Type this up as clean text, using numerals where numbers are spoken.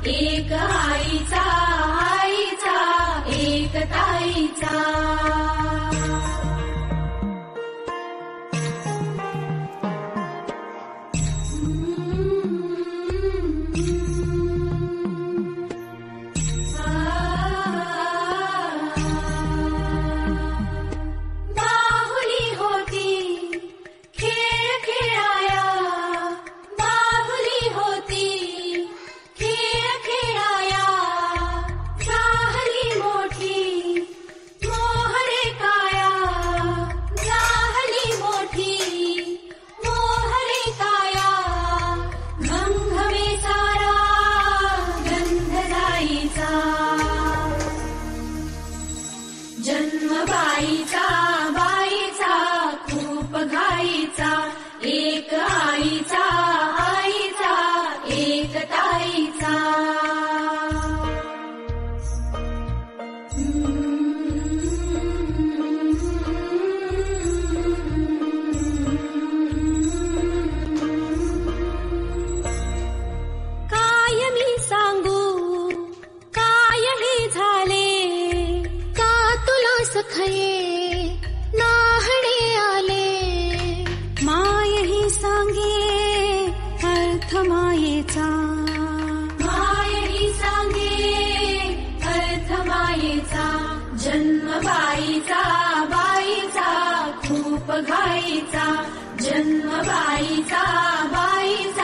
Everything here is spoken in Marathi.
एक आईचा आईचा एक ताईचा जन्म बाईचा बाईचा खूप घाईचा एक आईचा आईचा एक ताईचा काय मी सांगू काय हे झाले सखये नाहणे आले माय ही सांगे अर्थ मायेचा माय ही सांगे अर्थ मायेचा जन्म बाईचा बाईचा खूप घाईचा जन्म बाईचा बाईचा